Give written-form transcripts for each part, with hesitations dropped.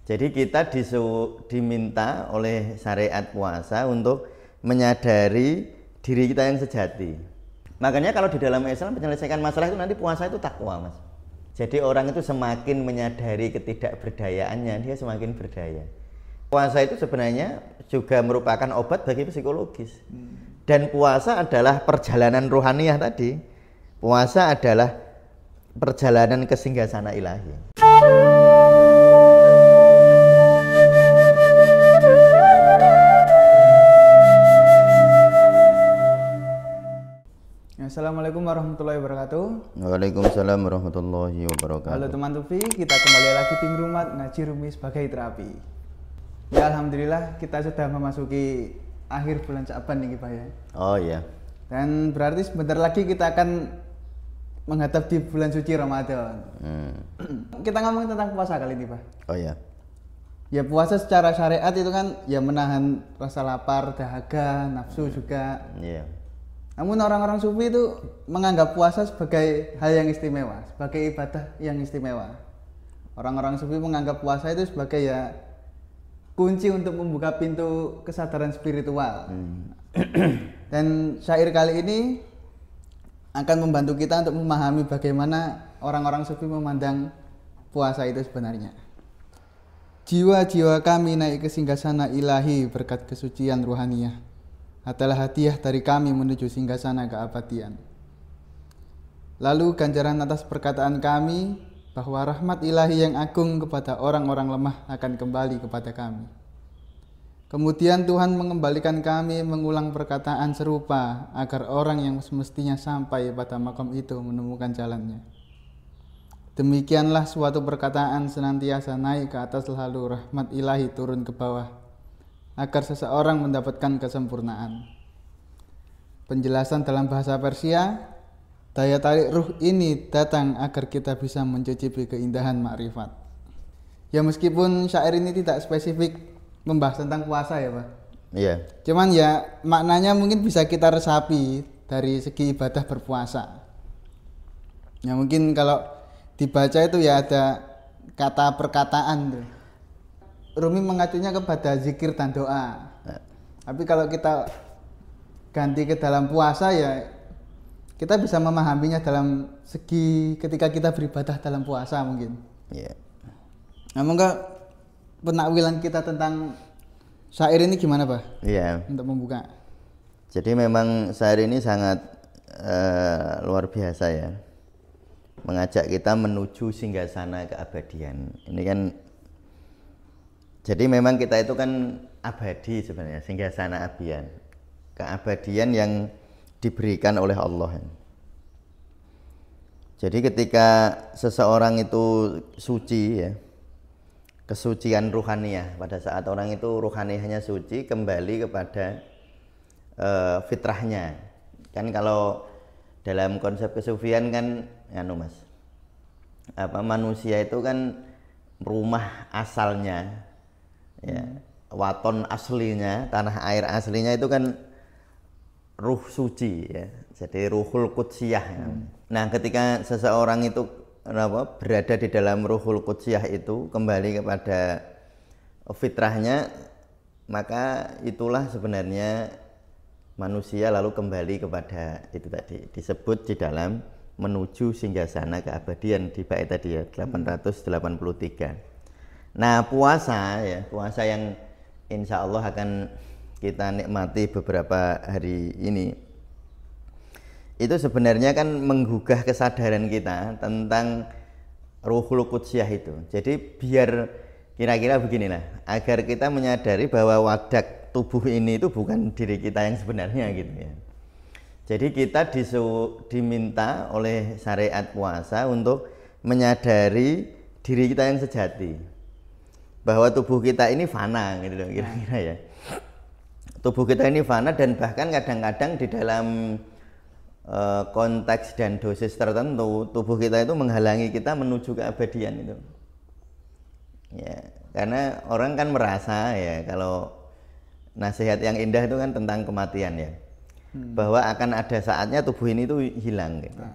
Jadi kita diminta oleh syariat puasa untuk menyadari diri kita yang sejati. Makanya kalau di dalam Islam menyelesaikan masalah itu nanti puasa itu takwa, Mas. Jadi orang itu semakin menyadari ketidakberdayaannya, dia semakin berdaya. Puasa itu sebenarnya juga merupakan obat bagi psikologis. Dan puasa adalah perjalanan rohaniah tadi. Puasa adalah perjalanan ke singgasana ilahi. Assalamualaikum warahmatullahi wabarakatuh. Waalaikumsalam warahmatullahi wabarakatuh. Halo teman Tufi, kita kembali lagi di Rumat Ngaji Rumi sebagai terapi. Ya alhamdulillah kita sudah memasuki akhir bulan Sya'ban nih Pak ya. Oh iya. Dan berarti sebentar lagi kita akan menghadap di bulan suci Ramadan. Kita ngomong tentang puasa kali ini Pak. Oh iya. Ya puasa secara syariat itu kan ya menahan rasa lapar, dahaga, nafsu juga. Iya. Namun orang-orang sufi itu menganggap puasa sebagai hal yang istimewa, sebagai ibadah yang istimewa. Orang-orang sufi menganggap puasa itu sebagai ya kunci untuk membuka pintu kesadaran spiritual. Dan syair kali ini akan membantu kita untuk memahami bagaimana orang-orang sufi memandang puasa itu sebenarnya. Jiwa-jiwa kami naik ke singgasana ilahi berkat kesucian ruhaniyah adalah hadiah dari kami menuju singgasana keabadian. Lalu ganjaran atas perkataan kami bahwa rahmat ilahi yang agung kepada orang-orang lemah akan kembali kepada kami. Kemudian Tuhan mengembalikan kami mengulang perkataan serupa agar orang yang semestinya sampai pada makom itu menemukan jalannya. Demikianlah suatu perkataan senantiasa naik ke atas lalu rahmat ilahi turun ke bawah agar seseorang mendapatkan kesempurnaan. Penjelasan dalam bahasa Persia, daya tarik ruh ini datang agar kita bisa mencicipi keindahan makrifat. Ya meskipun syair ini tidak spesifik membahas tentang puasa ya Pak. Iya. Cuman ya maknanya mungkin bisa kita resapi dari segi ibadah berpuasa. Ya mungkin kalau dibaca itu ya ada kata perkataan tuh. Rumi mengacunya kepada zikir dan doa. Tapi kalau kita ganti ke dalam puasa ya kita bisa memahaminya dalam segi ketika kita beribadah dalam puasa mungkin. Iya. Nah, monggo penakwilan kita tentang syair ini gimana Pak? Iya. Untuk membuka. Jadi memang syair ini sangat luar biasa ya. Mengajak kita menuju singgasana keabadian. Ini kan jadi memang kita itu kan abadi sebenarnya, singgasana abadian. Keabadian yang diberikan oleh Allah. Jadi ketika seseorang itu suci ya, kesucian ruhaniyah, pada saat orang itu ruhaniyahnya suci, kembali kepada fitrahnya. Kan kalau dalam konsep kesufian kan Mas, manusia itu kan rumah asalnya ya, waton aslinya, tanah air aslinya itu kan ruh suci ya, jadi ruhul qudsiyah ya. Nah ketika seseorang itu berada di dalam ruhul qudsiyah itu kembali kepada fitrahnya, maka itulah sebenarnya manusia lalu kembali kepada itu tadi disebut di dalam menuju singgasana keabadian di bait tadi ya 883. Nah puasa ya, puasa yang insya Allah akan kita nikmati beberapa hari ini, itu sebenarnya kan menggugah kesadaran kita tentang ruhul qudsiyah itu. Jadi biar kira-kira beginilah, agar kita menyadari bahwa wadak tubuh ini itu bukan diri kita yang sebenarnya gitu ya. Jadi kita diminta oleh syariat puasa untuk menyadari diri kita yang sejati, bahwa tubuh kita ini fana gitu loh kira-kira ya. Tubuh kita ini fana dan bahkan kadang-kadang di dalam konteks dan dosis tertentu tubuh kita itu menghalangi kita menuju keabadian itu. Ya, karena orang kan merasa ya kalau nasihat yang indah itu kan tentang kematian ya. Bahwa akan ada saatnya tubuh ini itu hilang gitu.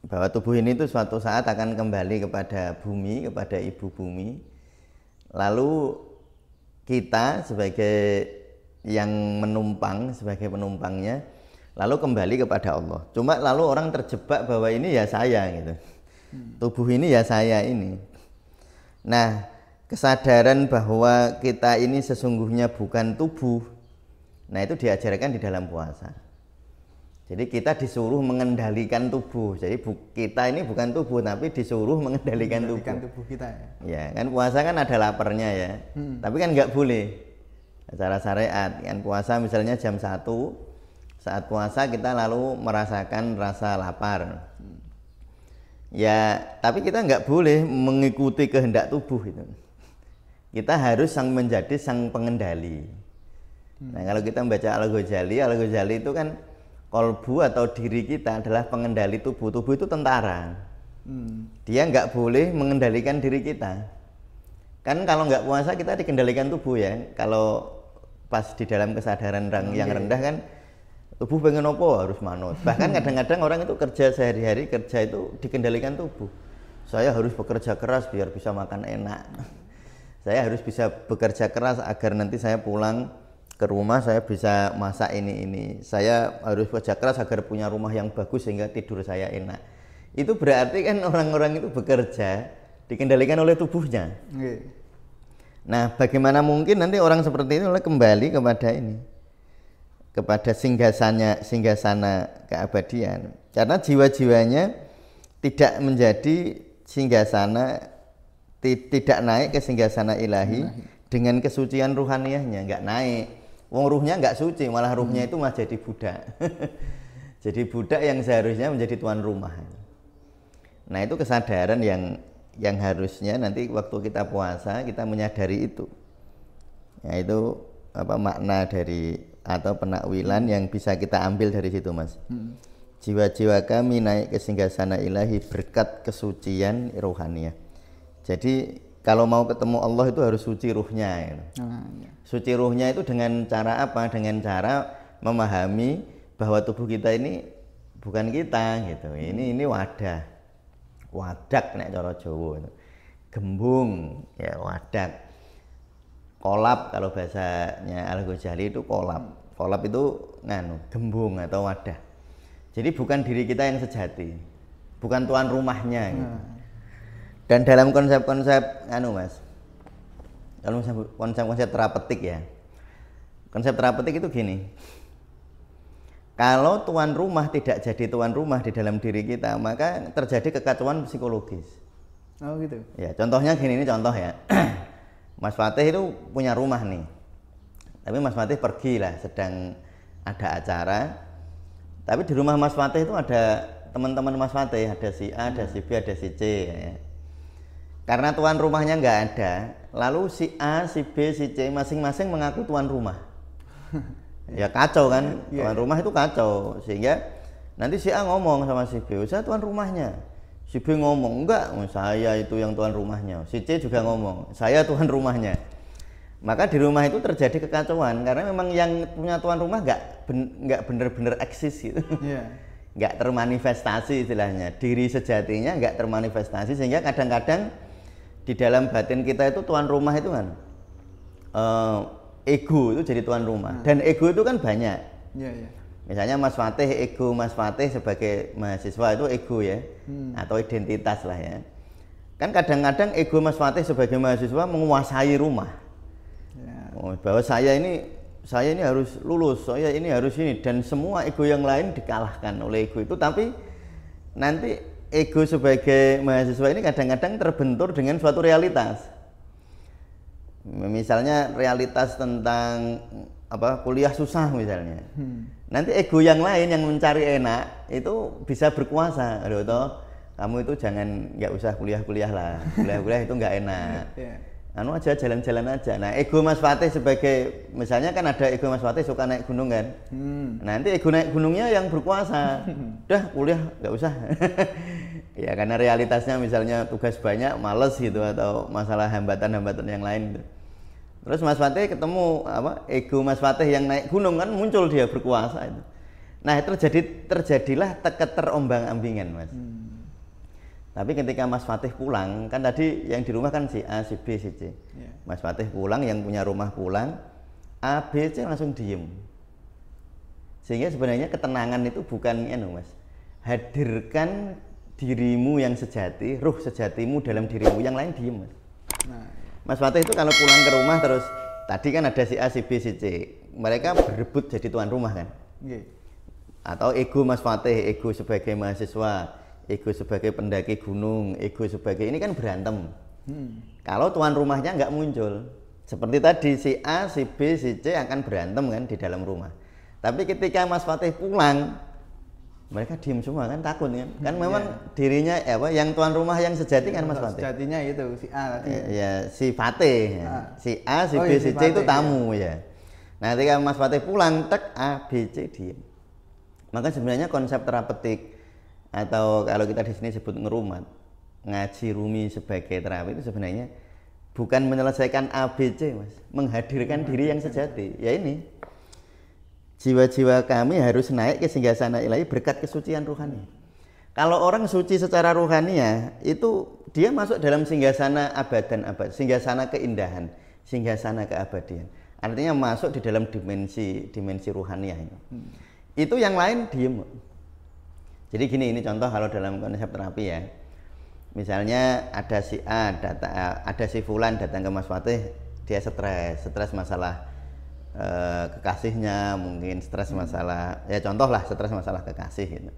Bahwa tubuh ini itu suatu saat akan kembali kepada bumi, kepada ibu bumi. Lalu kita sebagai yang menumpang, sebagai penumpangnya, lalu kembali kepada Allah. Cuma lalu orang terjebak bahwa ini ya saya gitu. Tubuh ini ya saya ini. Nah, kesadaran bahwa kita ini sesungguhnya bukan tubuh, nah itu diajarkan di dalam puasa. Jadi kita disuruh mengendalikan tubuh. Jadi kita ini bukan tubuh, tapi disuruh mengendalikan tubuh kita ya. Ya kan puasa kan ada laparnya ya. Tapi kan nggak boleh. Secara syariat kan puasa misalnya jam 1, saat puasa kita lalu merasakan rasa lapar. Ya, tapi kita nggak boleh mengikuti kehendak tubuh itu. Kita harus menjadi sang pengendali. Nah, kalau kita membaca Al-Ghazali itu kan kolbu atau diri kita adalah pengendali tubuh. Tubuh itu tentara. Dia nggak boleh mengendalikan diri kita. Kan kalau nggak puasa kita dikendalikan tubuh ya. Kalau pas di dalam kesadaran yang rendah kan tubuh pengen opo harus manut. Bahkan kadang-kadang orang itu kerja sehari-hari, kerja itu dikendalikan tubuh. Saya harus bekerja keras biar bisa makan enak. Saya harus bisa bekerja keras agar nanti saya pulang ke rumah saya bisa masak ini. Saya harus bekerja keras agar punya rumah yang bagus sehingga tidur saya enak. Itu berarti kan orang-orang itu bekerja dikendalikan oleh tubuhnya. Nah, bagaimana mungkin nanti orang seperti itu kembali kepada ini, kepada singgasana keabadian, karena jiwa-jiwanya tidak menjadi singgasana, tidak naik ke singgasana ilahi dengan kesucian ruhaniyahnya, nggak naik. Wong ruhnya nggak suci, malah ruhnya itu malah jadi budak. Jadi budak yang seharusnya menjadi tuan rumah. Nah, itu kesadaran yang harusnya nanti waktu kita puasa kita menyadari itu. Yaitu makna dari atau penakwilan yang bisa kita ambil dari situ, Mas. Jiwa-jiwa kami naik ke singgasana ilahi berkat kesucian rohaniyah. Jadi kalau mau ketemu Allah itu harus suci ruhnya gitu. Suci ruhnya itu dengan cara apa? Dengan cara memahami bahwa tubuh kita ini bukan kita gitu. Ini wadah. Wadak nek cara Jawa itu. Gembung ya wadak. Kolab kalau bahasanya Al-Ghazali itu kolab. Kolab itu gembung atau wadah. Jadi bukan diri kita yang sejati. Bukan tuan rumahnya gitu. Dan dalam konsep-konsep Mas. Kalau konsep-konsep terapeutik ya. Konsep terapeutik itu gini. Kalau tuan rumah tidak jadi tuan rumah di dalam diri kita, maka terjadi kekacauan psikologis. Oh gitu. Ya, contohnya gini, ini contoh ya. Mas Fatih itu punya rumah nih. Tapi Mas Fatih pergi lah, sedang ada acara. Tapi di rumah Mas Fatih itu ada teman-teman Mas Fatih, ada si A, ada si B, ada si C. Ya. Karena tuan rumahnya nggak ada, lalu si A, si B, si C masing-masing mengaku tuan rumah. Ya kacau kan, tuan rumah itu kacau, sehingga nanti si A ngomong sama si B, saya tuan rumahnya. Si B ngomong, enggak, saya itu yang tuan rumahnya. Si C juga ngomong, saya tuan rumahnya. Maka di rumah itu terjadi kekacauan, karena memang yang punya tuan rumah nggak benar-benar eksis gitu. Nggak termanifestasi istilahnya, diri sejatinya nggak termanifestasi, sehingga kadang-kadang di dalam batin kita itu tuan rumah itu kan ego itu jadi tuan rumah. Dan ego itu kan banyak. Misalnya Mas Fatih, ego Mas Fatih sebagai mahasiswa itu ego ya, atau identitas lah ya. Kan kadang-kadang ego Mas Fatih sebagai mahasiswa menguasai rumah. Bahwa saya ini harus lulus, saya ini harus ini, dan semua ego yang lain dikalahkan oleh ego itu. Tapi nanti ego sebagai mahasiswa ini kadang-kadang terbentur dengan suatu realitas. Misalnya realitas tentang kuliah susah misalnya. Nanti ego yang lain yang mencari enak itu bisa berkuasa. Aduh toh, kamu itu nggak usah kuliah lah. Kuliah itu nggak enak. Anu aja jalan-jalan aja. Nah, ego Mas Fatih sebagai misalnya kan ada ego Mas Fatih suka naik gunung kan. Nanti ego naik gunungnya yang berkuasa. Udah kuliah nggak usah. Ya karena realitasnya misalnya tugas banyak, males gitu, atau masalah hambatan-hambatan yang lain gitu. Terus Mas Fatih ketemu ego Mas Fatih yang naik gunung kan muncul dia berkuasa itu. Nah, terjadilah keterombang-ambingan, Mas. Tapi ketika Mas Fatih pulang, kan tadi yang di rumah kan si A, si B, si C. Mas Fatih pulang, yang punya rumah pulang, A, B, C langsung diem. Sehingga sebenarnya ketenangan itu bukan Mas. Hadirkan dirimu yang sejati, ruh sejatimu dalam dirimu, yang lain diem Mas. Mas Fatih itu kalau pulang ke rumah terus, tadi kan ada si A, si B, si C. Mereka berebut jadi tuan rumah kan. Atau ego Mas Fatih, ego sebagai mahasiswa, ego sebagai pendaki gunung, ego sebagai ini kan berantem. Kalau tuan rumahnya nggak muncul, seperti tadi si A, si B, si C akan berantem kan di dalam rumah. Tapi ketika Mas Fatih pulang, mereka diem semua kan, takut kan. Kan memang dirinya yang tuan rumah yang sejati kan Mas Fatih. Sejatinya itu si A tadi. Ya si Fatih, si A, si B, si C itu tamu ya. Nah ketika Mas Fatih pulang, tek A, B, C diem. Maka sebenarnya konsep terapeutik atau kalau kita di sini sebut ngerumat, ngaji rumi sebagai terapi itu sebenarnya bukan menyelesaikan A, B, C Mas, menghadirkan diri yang sejati. Ya ini, jiwa-jiwa kami harus naik ke singgasana ilahi berkat kesucian rohani. Kalau orang suci secara rohani itu dia masuk dalam singgasana abadan abad, singgasana keindahan, singgasana keabadian. Artinya masuk di dalam dimensi rohaniah ini. Itu yang lain diem. Jadi gini, ini contoh kalau dalam konsep terapi ya. Misalnya ada si A, ada si Fulan datang ke Mas Fatih, dia stres masalah kekasihnya, mungkin stres masalah, ya contoh lah stres masalah kekasih gitu.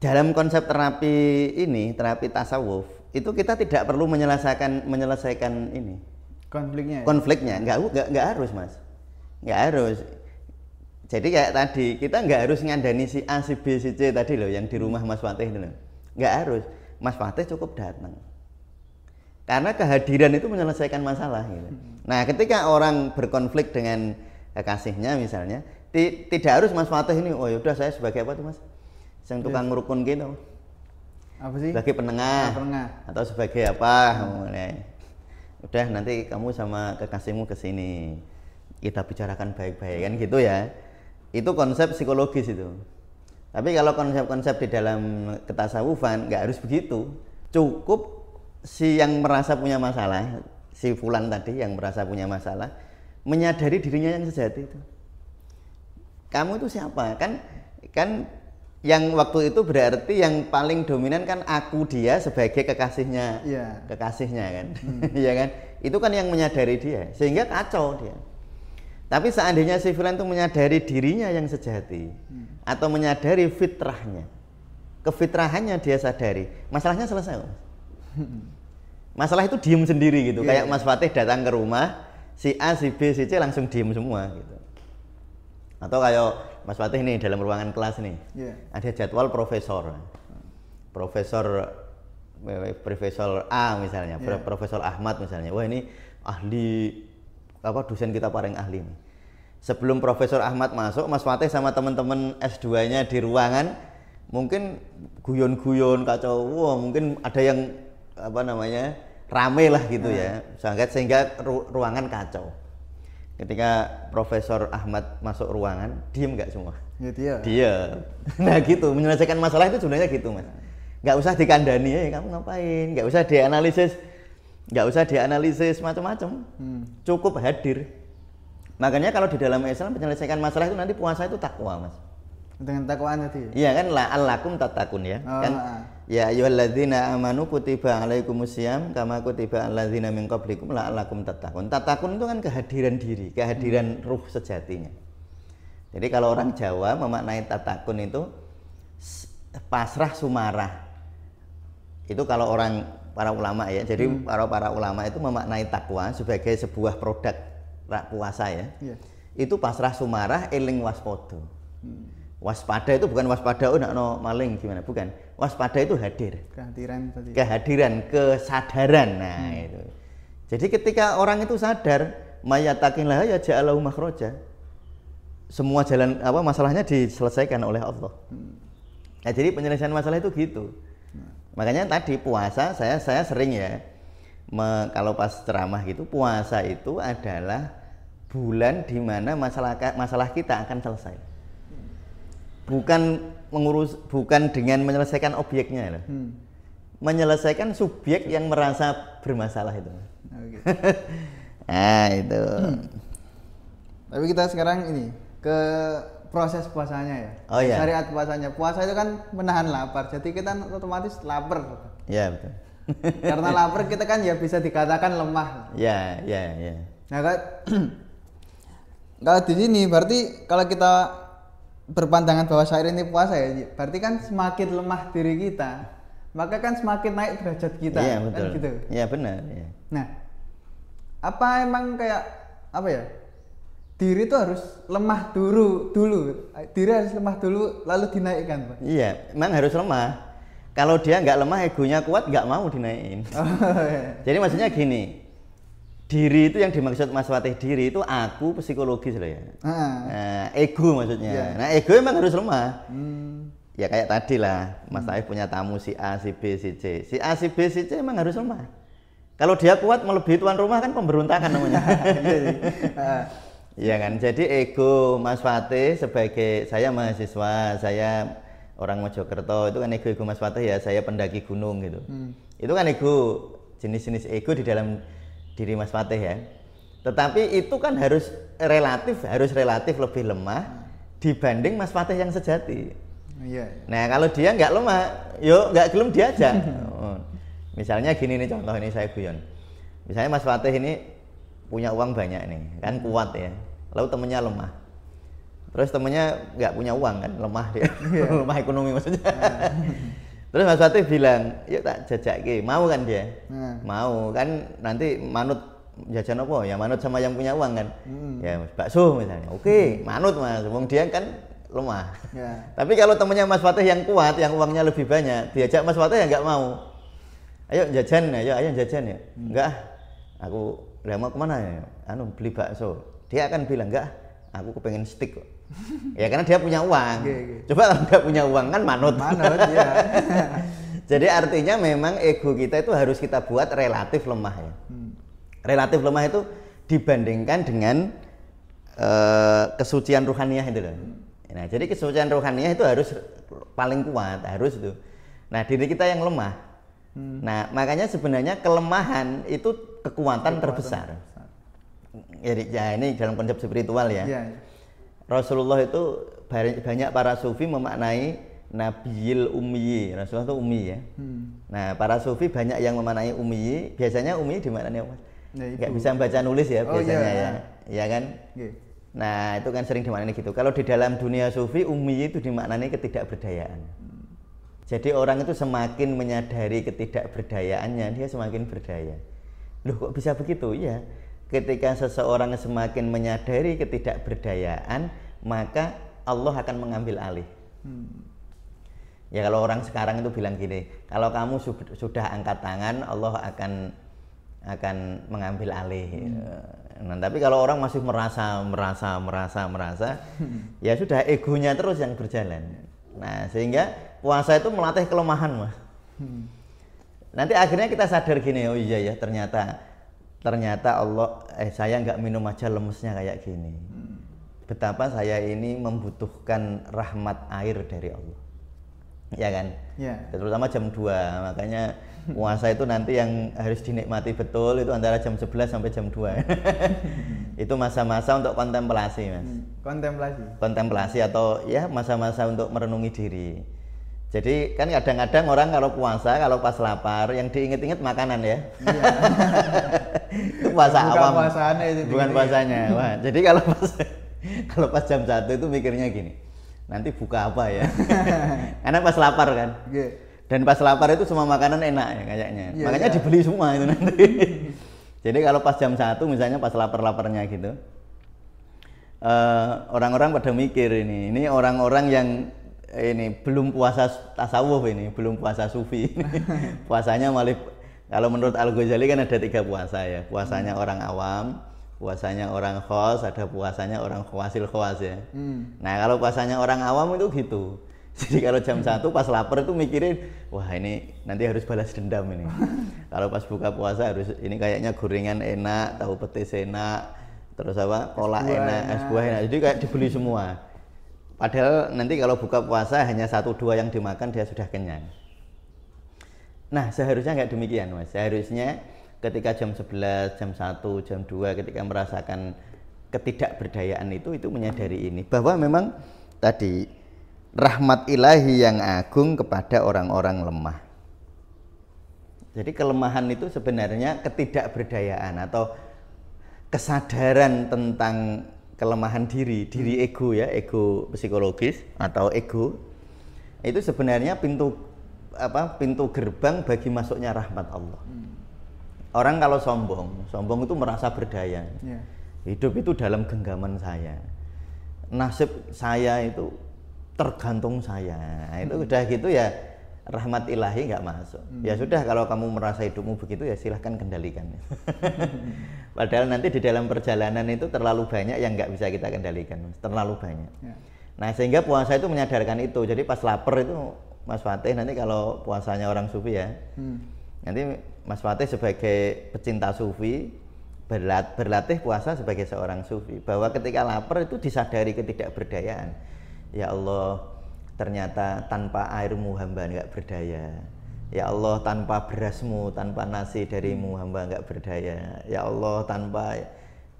Dalam konsep terapi ini, terapi tasawuf, itu kita tidak perlu menyelesaikan ini konfliknya, nggak harus Mas, nggak harus. Jadi kayak tadi, kita nggak harus ngandani si A, si B, si C tadi loh yang di rumah Mas Fatih itu loh. Nggak harus, Mas Fatih cukup datang. Karena kehadiran itu menyelesaikan masalah gitu. Nah ketika orang berkonflik dengan kekasihnya misalnya, tidak harus Mas Fatih ini, oh yaudah saya sebagai apa tuh Mas? Yang tukang ngerukun gitu. Apa sih? Sebagai penengah. Atau sebagai apa? Udah nanti kamu sama kekasihmu kesini, kita bicarakan baik-baik kan gitu ya. Itu konsep psikologis itu. Tapi kalau konsep-konsep di dalam ketasawufan nggak harus begitu. Cukup si yang merasa punya masalah, si Fulan tadi yang merasa punya masalah, menyadari dirinya yang sejati itu. Kamu itu siapa? Kan yang waktu itu berarti yang paling dominan kan aku dia sebagai kekasihnya, kekasihnya kan, ya kan? Itu kan yang menyadari dia, sehingga kacau dia. Tapi seandainya si Fulan itu menyadari dirinya yang sejati, atau menyadari fitrahnya, kefitrahannya dia sadari, masalahnya selesai. Masalah itu diem sendiri gitu, kayak Mas Fatih datang ke rumah, si A, si B, si C langsung diem semua gitu. Atau kayak Mas Fatih nih dalam ruangan kelas nih, ada jadwal profesor A misalnya, Profesor Ahmad misalnya, wah ini ahli dosen kita paling ahli nih. Sebelum Profesor Ahmad masuk, Mas Fatih sama teman-teman S2-nya di ruangan mungkin guyon-guyon kacau, wah mungkin ada yang rame lah gitu ya, sehingga ruangan kacau. Ketika Profesor Ahmad masuk ruangan, diem nggak semua? Ya, dia. Nah gitu, menyelesaikan masalah itu sebenarnya gitu Mas. Nggak usah dikandani, kamu ngapain? Nggak usah dianalisis macam-macam. Cukup hadir. Makanya kalau di dalam Islam menyelesaikan masalah itu nanti puasa itu takwa Mas. Dengan takwaan tadi. Iya kan, la'allakum tattaqun ya. Kan ya ayyuhalladzina amanu kutiba alaikumusiyam kama kutiba aladzina min qablikum la'allakum tattaqun. Tattaqun itu kan kehadiran diri, kehadiran ruh sejatinya. Jadi kalau orang Jawa memaknai tattaqun itu pasrah sumarah. Itu kalau para ulama ya. Jadi para ulama itu memaknai takwa sebagai sebuah produk puasa ya. Itu pasrah sumarah eling waspodo. Waspada itu bukan waspada maling gimana, bukan. Waspada itu hadir. Kehadiran tadi. Kehadiran, kesadaran. Nah, itu. Jadi ketika orang itu sadar, mayatakinlah ya ja'alahu makhraja. Semua jalan masalahnya diselesaikan oleh Allah. Nah, jadi penyelesaian masalah itu gitu. Makanya tadi puasa saya sering ya kalau pas ceramah gitu, puasa itu adalah bulan di mana masalah kita akan selesai. bukan dengan menyelesaikan objeknya loh. Menyelesaikan subjek yang merasa bermasalah itu. Oke. Nah, itu. Tapi kita sekarang ini ke proses puasanya ya. Oh iya. Syariat puasanya. Puasa itu kan menahan lapar. Jadi kita otomatis lapar. Ya, betul. Karena lapar kita kan ya bisa dikatakan lemah. Ya. Nah, kalau di sini berarti kalau kita berpandangan bahwa syair ini puasa ya, berarti kan semakin lemah diri kita, maka kan semakin naik derajat kita. Iya, kan betul. gitu. Iya, benar, ya. Nah, apa emang kayak apa ya? Diri itu harus lemah dulu. Diri harus lemah dulu lalu dinaikkan, Pak. Iya, memang harus lemah. Kalau dia nggak lemah, egonya kuat, nggak mau dinaikin. Oh, iya. Jadi maksudnya gini, diri itu yang dimaksud Mas Fatih, diri itu aku psikologis loh ya. Nah, ego maksudnya. Yeah. Nah, ego emang harus lemah. Ya kayak tadi lah, Mas Fatih punya tamu si A, si B, si C. Si A, si B, si C emang harus lemah. Kalau dia kuat melebihi tuan rumah kan pemberontakan namanya. Iya kan. Jadi ego Mas Fatih sebagai saya mahasiswa, saya orang Mojokerto, itu kan ego Mas Fatih ya, saya pendaki gunung gitu. Itu kan ego, jenis-jenis ego di dalam diri Mas Fatih ya. Tetapi itu kan harus relatif lebih lemah dibanding Mas Fatih yang sejati. Iya. Nah, kalau dia nggak lemah, yuk nggak gelem diajak. Misalnya gini nih contoh ini saya guyon. Misalnya Mas Fatih ini punya uang banyak nih, kan kuat ya. Lalu temennya lemah. Terus temennya nggak punya uang kan, lemah dia. Lemah ekonomi maksudnya. Terus Mas Fatih bilang, yuk tak jajaki, mau kan dia? Mau kan, nanti manut jajan apa? Ya manut sama yang punya uang kan? Ya bakso misalnya, oke, manut Mas, wong dia kan lemah. Tapi kalau temennya Mas Fatih yang kuat, yang uangnya lebih banyak, diajak Mas Fatih ya nggak mau. Ayo jajan, ayo jajan ya. Enggak, aku udah mau kemana ya? Beli bakso. Dia akan bilang, enggak, aku kepengen steak kok. Ya karena dia punya uang. Coba kalau nggak punya uang kan manut. Ya. Jadi artinya memang ego kita itu harus kita buat relatif lemah ya. Relatif lemah itu dibandingkan dengan kesucian ruhaniyah itu loh. Nah, jadi kesucian ruhaniyah itu harus paling kuat, harus itu. Nah, diri kita yang lemah. Nah, makanya sebenarnya kelemahan itu kekuatan terbesar. Jadi ya ini dalam konsep spiritual ya. Rasulullah itu banyak para sufi memaknai Nabiyil Ummi. Rasulullah itu ummi ya. Nah, para sufi banyak yang memaknai ummi. Biasanya ummi dimaknai apa? Nggak bisa baca nulis ya biasanya ya. Iya kan? Nah, itu kan sering dimaknai gitu. Kalau di dalam dunia sufi ummi itu dimaknai ketidakberdayaan. Jadi orang itu semakin menyadari ketidakberdayaannya, dia semakin berdaya. Loh kok bisa begitu? Iya. Ketika seseorang semakin menyadari ketidakberdayaan, maka Allah akan mengambil alih. Ya kalau orang sekarang itu bilang gini, kalau kamu sudah angkat tangan, Allah akan mengambil alih. Nah, tapi kalau orang masih merasa, ya sudah egonya terus yang berjalan. Nah, sehingga puasa itu melatih kelemahan, Mas. Nanti akhirnya kita sadar gini, oh iya ya ternyata Allah, saya nggak minum aja lemesnya kayak gini. Betapa saya ini membutuhkan rahmat air dari Allah. Ya kan? Terutama jam 2, makanya puasa itu nanti yang harus dinikmati betul itu antara jam 11 sampai jam 2. Itu masa-masa untuk kontemplasi, Mas. Kontemplasi atau ya masa-masa untuk merenungi diri. Jadi kan kadang-kadang orang kalau puasa, kalau pas lapar, yang diinget-inget makanan ya. Itu puasa awam. Bukan puasanya. Wah, jadi kalau pas jam 1 itu mikirnya gini, nanti buka apa ya? Karena pas lapar kan. Dan pas lapar itu semua makanan enak ya kayaknya. Makanya dibeli semua itu nanti. Jadi kalau pas jam 1 misalnya pas lapar-laparnya gitu, orang-orang pada mikir ini orang-orang yang ini belum puasa tasawuf, ini belum puasa sufi. Puasanya malah kalau menurut Al-Ghazali kan ada 3 puasa ya. Puasanya orang awam, puasanya orang khos, ada puasanya orang khawasil khawas ya. Nah, kalau puasanya orang awam itu gitu. Jadi kalau jam 1 pas lapar itu mikirin, wah ini nanti harus balas dendam ini. Kalau pas buka puasa harus ini kayaknya gorengan enak, tahu petis enak, terus apa? Kolak enak, es buah enak. Jadi kayak dibeli semua. Padahal nanti kalau buka puasa hanya 1-2 yang dimakan dia sudah kenyang. Nah seharusnya nggak demikian Mas. Seharusnya ketika jam 11, jam 1, jam 2 ketika merasakan ketidakberdayaan itu menyadari ini. Bahwa memang tadi rahmat ilahi yang agung kepada orang-orang lemah. Jadi kelemahan itu sebenarnya ketidakberdayaan atau kesadaran tentang kelemahan diri ego ya, ego psikologis atau ego. Itu sebenarnya pintu gerbang bagi masuknya rahmat Allah. Orang kalau sombong itu merasa berdaya. Yeah. Hidup itu dalam genggaman saya. Nasib saya itu tergantung saya. Itu udah gitu ya rahmat ilahi nggak masuk. Ya sudah kalau kamu merasa hidupmu begitu ya silahkan kendalikan. Padahal nanti di dalam perjalanan itu terlalu banyak yang nggak bisa kita kendalikan, terlalu banyak. Ya. Nah sehingga puasa itu menyadarkan itu. Jadi pas lapar itu Mas Fatih nanti kalau puasanya orang sufi ya, nanti Mas Fatih sebagai pecinta sufi berlatih puasa sebagai seorang sufi bahwa ketika lapar itu disadari ketidakberdayaan. Ya Allah, ternyata tanpa airmu hamba nggak berdaya. Ya Allah, tanpa berasmu, tanpa nasi darimu hamba nggak berdaya. Ya Allah, tanpa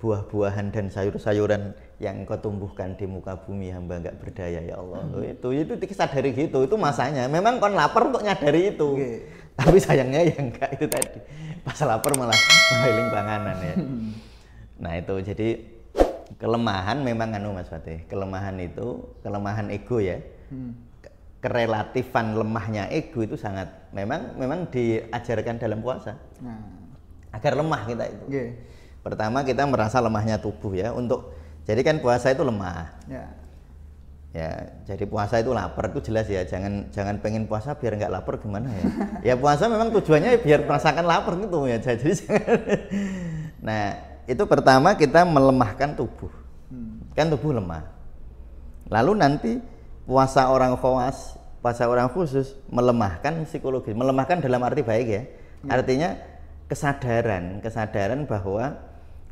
buah-buahan dan sayur-sayuran yang engkau tumbuhkan di muka bumi hamba nggak berdaya. Ya Allah, itu disadari gitu, itu masanya. Memang kon lapar untuk nyadari itu. Tapi sayangnya ya enggak itu tadi. Pas lapar malah mengeliling panganan ya. Nah itu jadi kelemahan memang Mas Fatih. Kelemahan itu, kelemahan ego ya. Kerelatifan lemahnya ego itu sangat memang diajarkan dalam puasa. Agar lemah kita itu. Pertama kita merasa lemahnya tubuh ya jadi kan puasa itu lemah. Ya, jadi puasa itu lapar itu jelas ya. Jangan pengen puasa biar nggak lapar gimana ya. Ya puasa memang tujuannya biar merasakan lapar gitu ya. Jadi nah, itu pertama kita melemahkan tubuh. Kan tubuh lemah. Lalu nanti puasa orang khawas, puasa orang khusus melemahkan psikologis, melemahkan dalam arti baik ya. Artinya kesadaran bahwa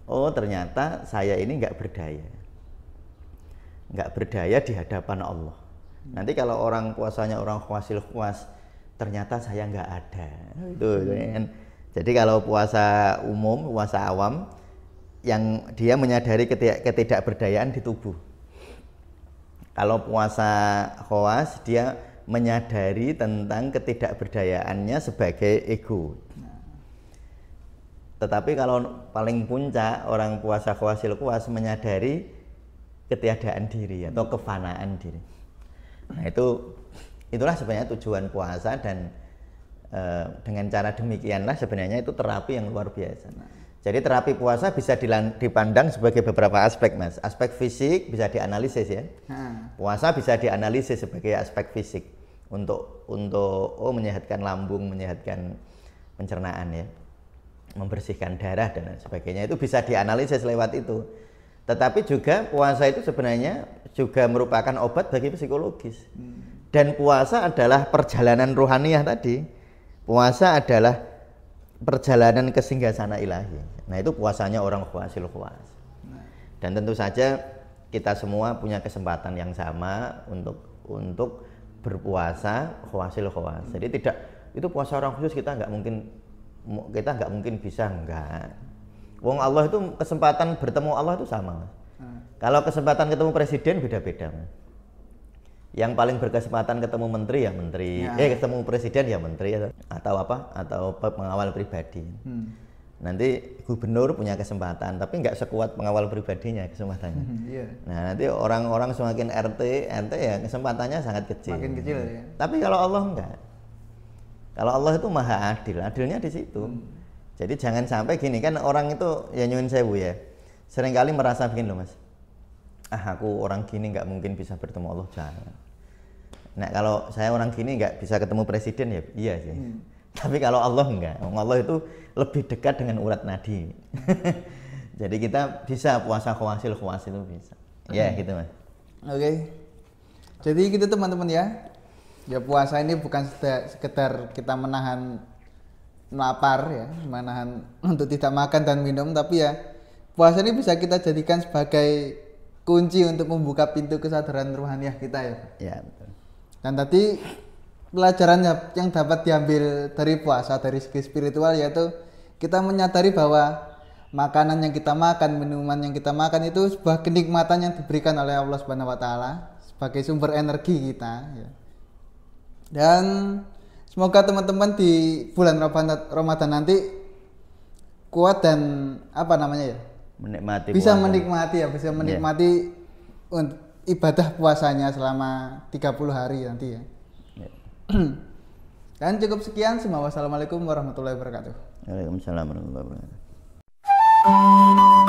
oh ternyata saya ini nggak berdaya di hadapan Allah. Nanti kalau orang puasanya orang khawasil khawas, ternyata saya nggak ada. Itu kan. Jadi kalau puasa umum, puasa awam, yang dia menyadari ketidakberdayaan di tubuh. Kalau puasa khawas dia menyadari tentang ketidakberdayaannya sebagai ego. Tetapi kalau paling puncak orang puasa khawasil khawas menyadari ketiadaan diri atau kefanaan diri. Nah itulah sebenarnya tujuan puasa dan dengan cara demikianlah sebenarnya itu terapi yang luar biasa. Jadi terapi puasa bisa dipandang sebagai beberapa aspek Mas. Aspek fisik bisa dianalisis ya. Puasa bisa dianalisis sebagai aspek fisik untuk menyehatkan lambung, menyehatkan pencernaan ya, membersihkan darah dan sebagainya. Itu bisa dianalisis lewat itu. Tetapi juga puasa itu sebenarnya juga merupakan obat bagi psikologis. Dan puasa adalah perjalanan ruhaniyah tadi. Puasa adalah perjalanan ke singgasana ilahi. Nah itu puasanya orang khawasil khawas. Dan tentu saja kita semua punya kesempatan yang sama untuk berpuasa khawasil khawas. Jadi tidak itu puasa orang khusus kita nggak mungkin bisa enggak. Wong Allah itu kesempatan bertemu Allah itu sama. Kalau kesempatan ketemu presiden beda-beda. Yang paling berkesempatan ketemu menteri ya menteri, ketemu presiden ya menteri atau pengawal pribadi. Nanti gubernur punya kesempatan, tapi nggak sekuat pengawal pribadinya kesempatannya. Nah nanti orang-orang semakin RT ya kesempatannya sangat kecil. Makin kecil ya. Tapi kalau Allah enggak. Kalau Allah itu maha adil, adilnya di situ. Jadi jangan sampai gini kan orang itu ya nyuwun sewu ya. Seringkali merasa begini loh Mas. Aku orang gini nggak mungkin bisa bertemu Allah, jangan. Nah kalau saya orang gini nggak bisa ketemu presiden ya iya sih. Tapi kalau Allah enggak, Allah itu lebih dekat dengan urat nadi. Jadi kita bisa puasa khawasil khawas itu bisa. Ya gitu Mas. Oke. Jadi gitu teman-teman ya. Ya puasa ini bukan sekedar kita menahan lapar ya, menahan untuk tidak makan dan minum, tapi ya puasa ini bisa kita jadikan sebagai kunci untuk membuka pintu kesadaran ruhaniyah kita ya Pak. Ya, betul. Dan tadi pelajaran yang dapat diambil dari puasa dari segi spiritual yaitu kita menyadari bahwa makanan yang kita makan, minuman yang kita makan itu sebuah kenikmatan yang diberikan oleh Allah Subhanahu wa taala sebagai sumber energi kita ya. Dan semoga teman-teman di bulan Ramadan nanti kuat dan apa namanya ya? Menikmati Bisa puasa. menikmati ya, bisa menikmati ibadah puasanya selama 30 hari nanti ya. Ya. Dan cukup sekian, semua wassalamualaikum warahmatullahi wabarakatuh. Waalaikumsalam warahmatullahi wabarakatuh.